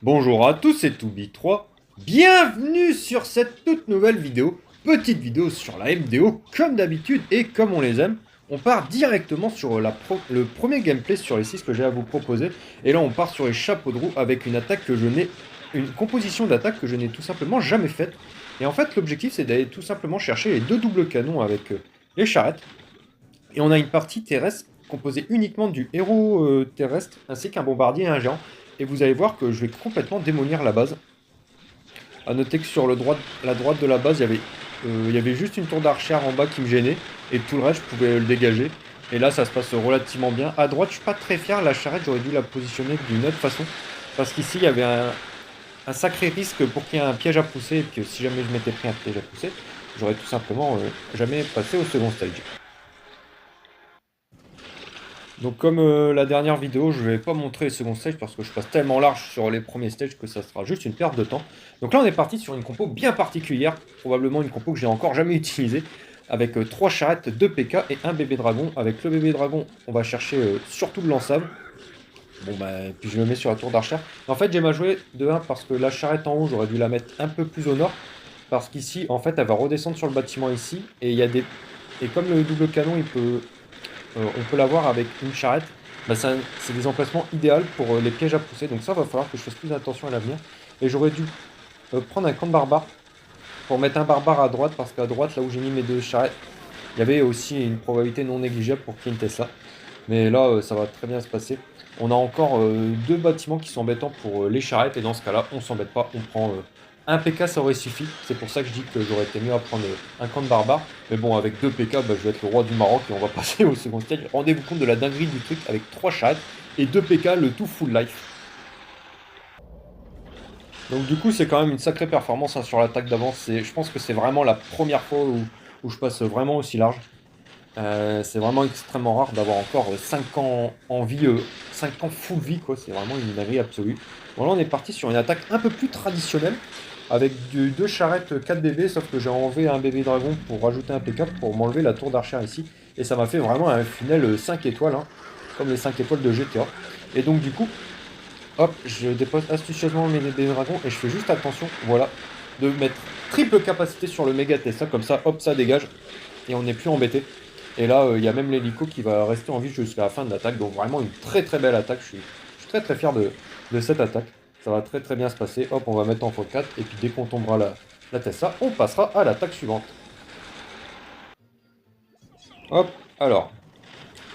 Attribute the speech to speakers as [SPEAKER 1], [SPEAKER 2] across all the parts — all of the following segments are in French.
[SPEAKER 1] Bonjour à tous, c'est Toubi3. Bienvenue sur cette toute nouvelle vidéo. Petite vidéo sur la MDO, comme d'habitude et comme on les aime. On part directement sur le premier gameplay sur les 6 que j'ai à vous proposer. Et là, on part sur les chapeaux de roue avec une composition d'attaque que je n'ai tout simplement jamais faite. Et en fait, l'objectif, c'est d'aller tout simplement chercher les deux doubles canons avec les charrettes. Et on a une partie terrestre composée uniquement du héros terrestre ainsi qu'un bombardier et un géant. Et vous allez voir que je vais complètement démolir la base. A noter que sur la droite de la base, il y avait juste une tour d'archère en bas qui me gênait. Et tout le reste, je pouvais le dégager. Et là, ça se passe relativement bien. À droite, je suis pas très fier. La charrette, j'aurais dû la positionner d'une autre façon. Parce qu'ici, il y avait un sacré risque pour qu'il y ait un piège à pousser. Et que si jamais je m'étais pris un piège à pousser, j'aurais tout simplement jamais passé au second stage. Donc comme la dernière vidéo, je ne vais pas montrer les seconds stages parce que je passe tellement large sur les premiers stages que ça sera juste une perte de temps. Donc là on est parti sur une compo bien particulière, probablement une compo que j'ai encore jamais utilisée, avec 3 charrettes, 2 PK et un bébé dragon. Avec le bébé dragon, on va chercher surtout le lançable. Bon bah, puis je le mets sur la tour d'archère. En fait j'ai mal joué de 1 parce que la charrette en haut, j'aurais dû la mettre un peu plus au nord. Parce qu'ici, en fait, elle va redescendre sur le bâtiment ici. Et il y a des... Et comme le double canon, on peut l'avoir avec une charrette. Bah, c'est des emplacements idéaux pour les pièges à pousser. Donc ça, va falloir que je fasse plus attention à l'avenir. Et j'aurais dû prendre un camp de barbare pour mettre un barbare à droite. Parce qu'à droite, là où j'ai mis mes deux charrettes, il y avait aussi une probabilité non négligeable pour qu'il y ait une Tesla. Mais là, ça va très bien se passer. On a encore deux bâtiments qui sont embêtants pour les charrettes. Et dans ce cas-là, on s'embête pas. On prend un PK, ça aurait suffi. C'est pour ça que je dis que j'aurais été mieux à prendre un camp de barbare. Mais bon, avec deux PK, bah, je vais être le roi du Maroc et on va passer au second stage. Rendez-vous compte de la dinguerie du truc avec trois charrettes et deux PK, le tout full life. Donc du coup, c'est quand même une sacrée performance hein, sur l'attaque d'avance. Je pense que c'est vraiment la première fois où je passe vraiment aussi large. C'est vraiment extrêmement rare d'avoir encore 5 ans en vie, 5 ans full vie, quoi. C'est vraiment une dinguerie absolue. Bon, là, on est parti sur une attaque un peu plus traditionnelle, avec deux charrettes 4 bébés, sauf que j'ai enlevé un bébé dragon pour rajouter un pick-up pour m'enlever la tour d'archère ici. Et ça m'a fait vraiment un funnel 5 étoiles, hein, comme les 5 étoiles de GTA. Et donc, du coup, hop, je dépose astucieusement mes bébés dragons et je fais juste attention, voilà, de mettre triple capacité sur le méga Tesla, comme ça, hop, ça dégage et on n'est plus embêté. Et là, il y a même l'hélico qui va rester en vie jusqu'à la fin de l'attaque. Donc vraiment une très très belle attaque. Je suis très très fier de cette attaque. Ça va très très bien se passer. Hop, on va mettre en x4. Et puis dès qu'on tombera la Tesla, on passera à l'attaque suivante. Hop, alors.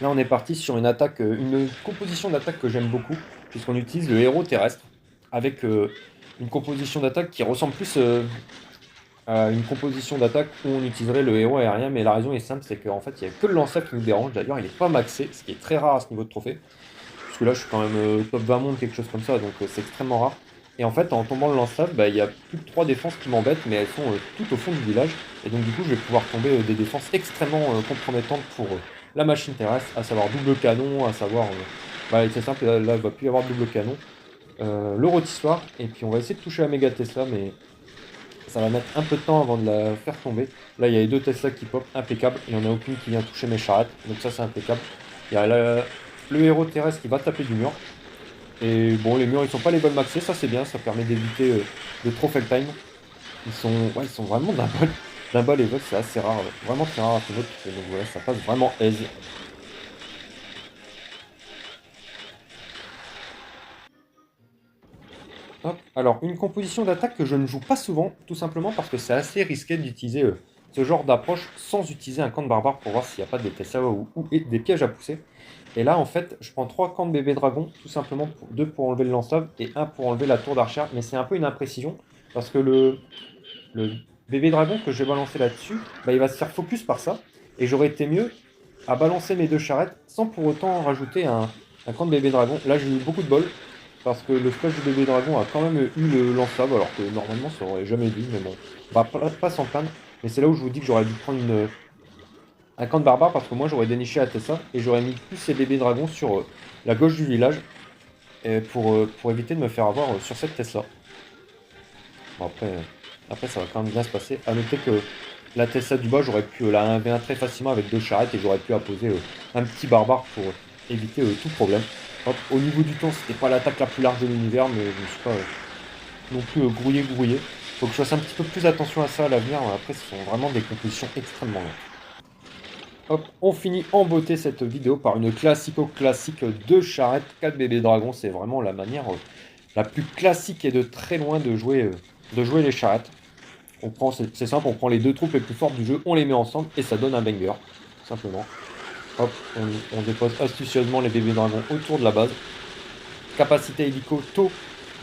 [SPEAKER 1] Là, on est parti sur une attaque, une composition d'attaque que j'aime beaucoup. Puisqu'on utilise le héros terrestre. Avec une composition d'attaque qui ressemble plus une composition d'attaque où on utiliserait le héros aérien, mais la raison est simple, c'est qu'en fait il n'y a que le lance-flamme qui nous dérange. D'ailleurs il n'est pas maxé, ce qui est très rare à ce niveau de trophée, parce que là je suis quand même top 20 monde, quelque chose comme ça, donc c'est extrêmement rare. Et en fait en tombant le lance-flamme, bah, il y a plus de 3 défenses qui m'embêtent, mais elles sont tout au fond du village, et donc du coup je vais pouvoir tomber des défenses extrêmement compromettantes pour la machine terrestre, à savoir double canon, à savoir... bah, c'est simple, là il ne va plus y avoir de double canon. Le rôtissoir, et puis on va essayer de toucher la méga Tesla, mais ça va mettre un peu de temps avant de la faire tomber. Là, il y a les deux Tesla qui pop, impeccable. Il n'y en a aucune qui vient toucher mes charrettes, donc ça c'est impeccable. Il y a le héros terrestre qui va taper du mur. Et bon, les murs ils sont pas les bonnes maxés, ça c'est bien, ça permet d'éviter de trop fail time. Ils sont vraiment d'un bas level, c'est assez rare, vraiment très rare à ce mode. Donc voilà, ça passe vraiment aise. Hop. Alors, une composition d'attaque que je ne joue pas souvent, tout simplement parce que c'est assez risqué d'utiliser ce genre d'approche sans utiliser un camp de barbare pour voir s'il n'y a pas des TSA ou des pièges à pousser. Et là, en fait, je prends 3 camps de bébé dragon, tout simplement, 2 pour enlever le lance-lave et un pour enlever la tour d'archère. Mais c'est un peu une imprécision, parce que le bébé dragon que je vais balancer là-dessus, bah, il va se faire focus par ça. Et j'aurais été mieux à balancer mes deux charrettes sans pour autant rajouter un camp de bébé dragon. Là, j'ai eu beaucoup de bol. Parce que le splash du bébé dragon a quand même eu le lance-lave, alors que normalement ça aurait jamais dû, mais bon, on va pas s'en plaindre. Mais c'est là où je vous dis que j'aurais dû prendre un camp de barbare, parce que moi j'aurais déniché la Tessa, et j'aurais mis plus ces bébés dragons sur la gauche du village, et pour éviter de me faire avoir sur cette Tesla. Bon après ça va quand même bien se passer. A noter que la Tesla du bas, j'aurais pu la 1v1 très facilement avec deux charrettes, et j'aurais pu apposer un petit barbare pour éviter tout problème. Hop, au niveau du temps, c'était pas l'attaque la plus large de l'univers, mais je ne suis pas non plus grouillé. Faut que je fasse un petit peu plus attention à ça à l'avenir. Après, ce sont vraiment des compositions extrêmement lentes. Hop, on finit en beauté cette vidéo par une classico-classique de charrette 4 bébés dragons. C'est vraiment la manière la plus classique et de très loin de jouer les charrettes. C'est simple, on prend les deux troupes les plus fortes du jeu, on les met ensemble et ça donne un banger, simplement. Hop, on dépose astucieusement les bébés dragons autour de la base. Capacité hélico tôt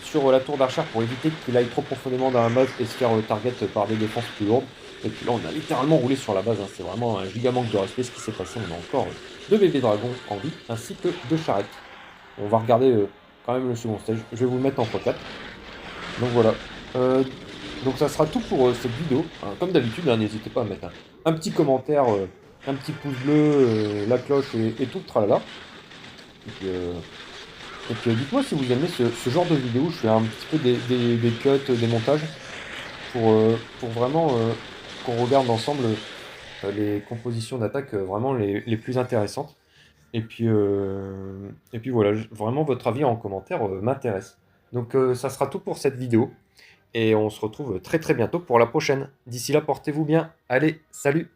[SPEAKER 1] sur la tour d'archer pour éviter qu'il aille trop profondément dans la base et se faire target par des défenses plus lourdes. Et puis là, on a littéralement roulé sur la base. Hein. C'est vraiment un giga manque de respect ce qui s'est passé. On a encore deux bébés dragons en vie ainsi que deux charrettes. On va regarder quand même le second stage. Je vais vous le mettre en x4. Donc voilà. Donc ça sera tout pour cette vidéo. Hein, comme d'habitude, hein, n'hésitez pas à mettre un petit commentaire, un petit pouce bleu, la cloche et tout le tralala. Et puis, dites-moi si vous aimez ce genre de vidéo. Je fais un petit peu des cuts, des montages pour vraiment qu'on regarde ensemble les compositions d'attaque vraiment les plus intéressantes. Et puis voilà, vraiment votre avis en commentaire m'intéresse. Donc ça sera tout pour cette vidéo. Et on se retrouve très très bientôt pour la prochaine. D'ici là, portez-vous bien. Allez, salut!